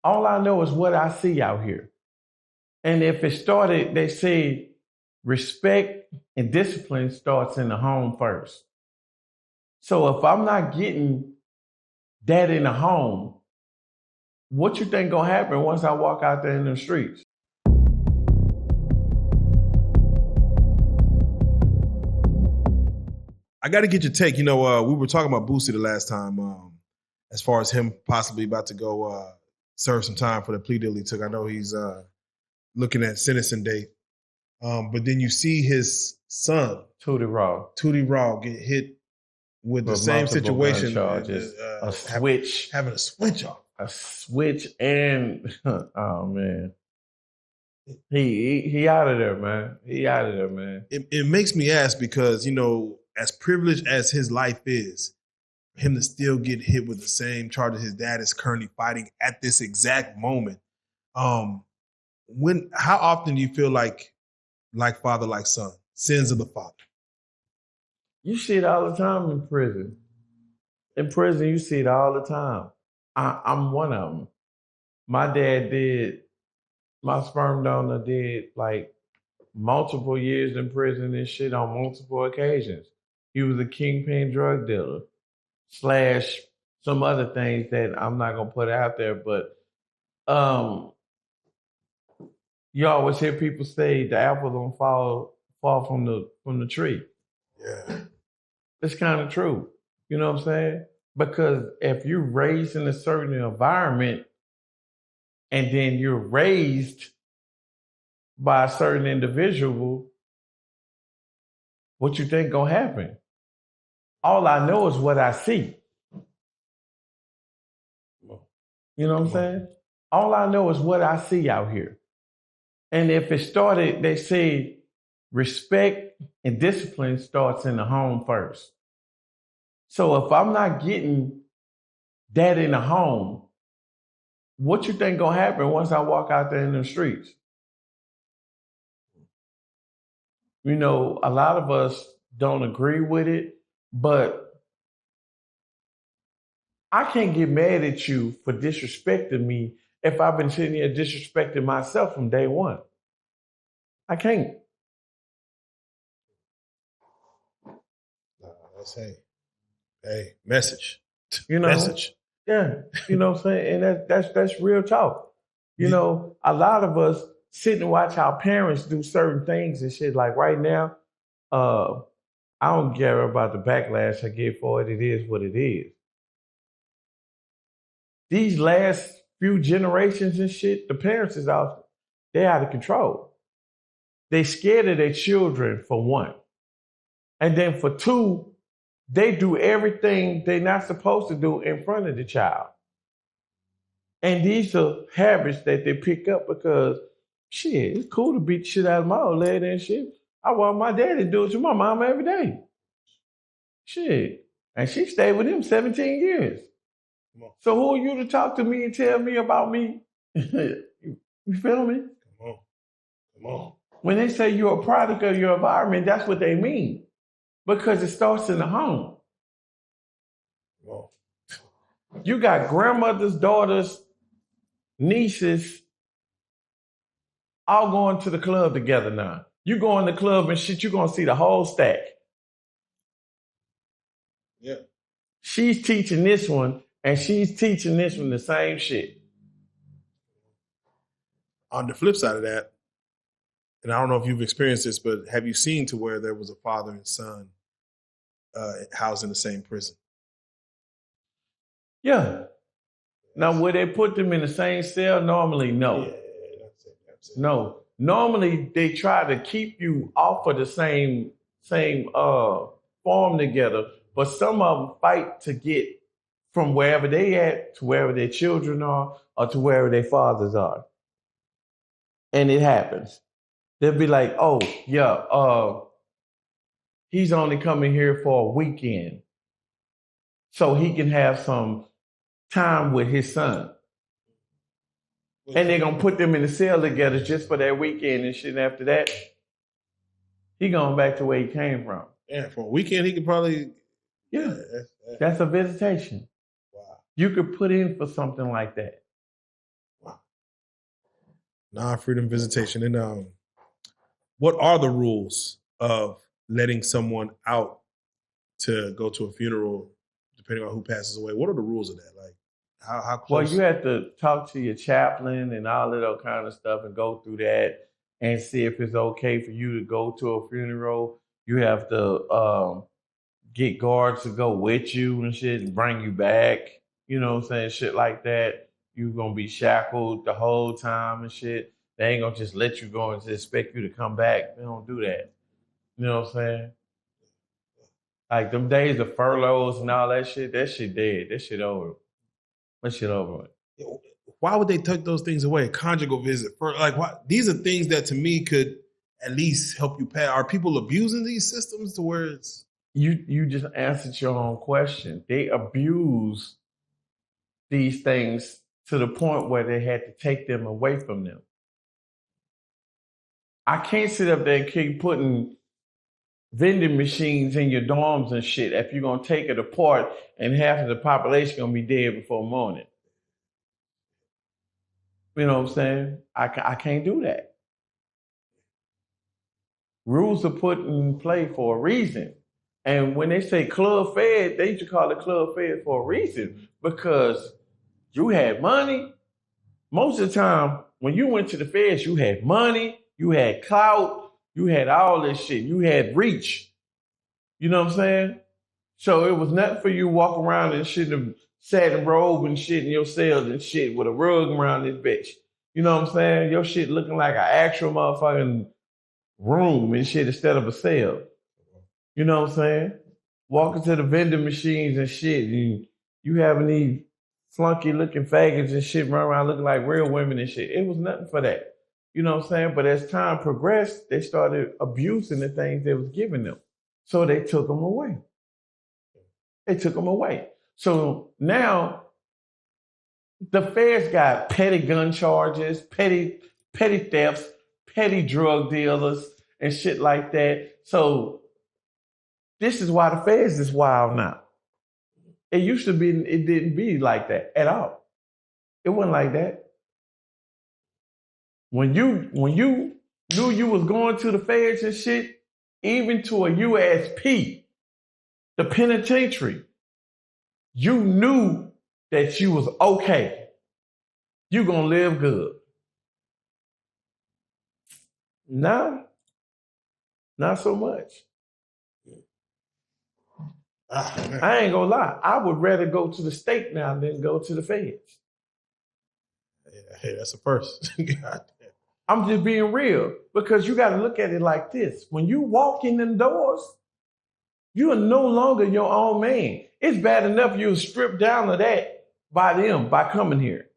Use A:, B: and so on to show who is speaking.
A: All I know is what I see out here. And if it started, they say respect and discipline starts in the home first. So if I'm not getting that in the home, what you think gonna happen once I walk out there in the streets?
B: I got to get your take. You know, we were talking about Boosie the last time, as far as him possibly about to go serve some time for the plea deal he took. I know he's looking at sentencing date. But then you see his son,
A: Tootie
B: Raw, get hit with the same situation.
A: Charges, a switch.
B: Having a switch off.
A: A switch and, oh, man. He out of there, man. He out of there, man.
B: It makes me ask because, you know, as privileged as his life is, him to still get hit with the same charges his dad is currently fighting at this exact moment. How often do you feel like father, like son, sins of the father?
A: You see it all the time in prison. In prison, you see it all the time. I'm one of them. My sperm donor did like multiple years in prison and shit on multiple occasions. He was a kingpin drug dealer / some other things that I'm not gonna put out there, but you always hear people say the apple don't fall from the tree.
B: Yeah.
A: It's kind of true. You know what I'm saying? Because if you're raised in a certain environment and then you're raised by a certain individual, what you think gonna happen? All I know is what I see. You know what I'm saying? All I know is what I see out here. And if it started, they say respect and discipline starts in the home first. So if I'm not getting that in the home, what you think gonna happen once I walk out there in the streets? You know, a lot of us don't agree with it, but I can't get mad at you for disrespecting me if I've been sitting here disrespecting myself from day one. I can't.
B: That's message.
A: You know,
B: message.
A: Yeah, you know what I'm saying? And that's real talk. You know, a lot of us sit and watch our parents do certain things and shit. Like right now, I don't care about the backlash I get for it. It is what it is. These last few generations and shit, the parents they're out of control. They scared of their children, for one. And then for two, they do everything they're not supposed to do in front of the child. And these are habits that they pick up because, shit, it's cool to beat the shit out of my old lady and shit. I want my daddy to do it to my mama every day. Shit. And she stayed with him 17 years. So who are you to talk to me and tell me about me? You feel me?
B: Come on.
A: When they say you're a product of your environment, that's what they mean. Because it starts in the home.
B: Whoa.
A: You got grandmothers, daughters, nieces, all going to the club together now. You go in the club and shit, you're going to see the whole stack.
B: Yeah.
A: She's teaching this one, and she's teaching this one the same shit.
B: On the flip side of that, and I don't know if you've experienced this, but have you seen to where there was a father and son housed in the same prison?
A: Yeah. Now, would they put them in the same cell? Normally, no.
B: Yeah, that's it.
A: No. Normally, they try to keep you off of the same farm together, but some of them fight to get from wherever they at to wherever their children are or to wherever their fathers are. And it happens. They'll be like, oh, yeah, he's only coming here for a weekend so he can have some time with his son. And they're going to put them in the cell together just for that weekend and shit. And after that, he going back to where he came from.
B: Yeah, for a weekend, he could probably...
A: Yeah, that's a visitation.
B: Wow.
A: You could put in for something like that.
B: Non-freedom visitation. And what are the rules of letting someone out to go to a funeral, depending on who passes away? What are the rules of that? Like, how close?
A: Well, you have to talk to your chaplain and all of that kind of stuff and go through that and see if it's okay for you to go to a funeral. You have to get guards to go with you and shit and bring you back. You know what I'm saying? Shit like that. You're going to be shackled the whole time and shit. They ain't going to just let you go and just expect you to come back. They don't do that. You know what I'm saying? Like them days of furloughs and all that shit dead. That shit over. That shit over.
B: Why would they take those things away? Conjugal visit. These are things that to me could at least help you pass. Are people abusing these systems to where it's...
A: You just answered your own question. They abuse these things to the point where they had to take them away from them. I can't sit up there and keep putting vending machines in your dorms and shit if you're going to take it apart and half of the population going to be dead before morning. You know what I'm saying? I can't do that. Rules are put in play for a reason. And when they say Club Fed, they used to call it Club Fed for a reason because you had money. Most of the time, when you went to the Feds, you had money, you had clout, you had all this shit. You had reach. You know what I'm saying? So it was nothing for you walk around and shit and satin robe and shit in your cells and shit with a rug around this bitch. You know what I'm saying? Your shit looking like an actual motherfucking room and shit instead of a cell. You know what I'm saying? Walking to the vending machines and shit. You having these flunky looking faggots and shit running around looking like real women and shit. It was nothing for that. You know what I'm saying? But as time progressed, they started abusing the things they was giving them. So they took them away. So now the Feds got petty gun charges, petty thefts, petty drug dealers, and shit like that. So this is why the Feds is wild now. It used to be, it didn't be like that at all. It wasn't like that. When you knew you was going to the Feds and shit, even to a USP, the penitentiary, you knew that you was okay. You gonna live good. No, not so much. I ain't gonna lie. I would rather go to the state now than go to the Feds.
B: Hey, that's a first.
A: I'm just being real because you got to look at it like this. When you walk in them doors, you are no longer your own man. It's bad enough you were stripped down of that by them by coming here.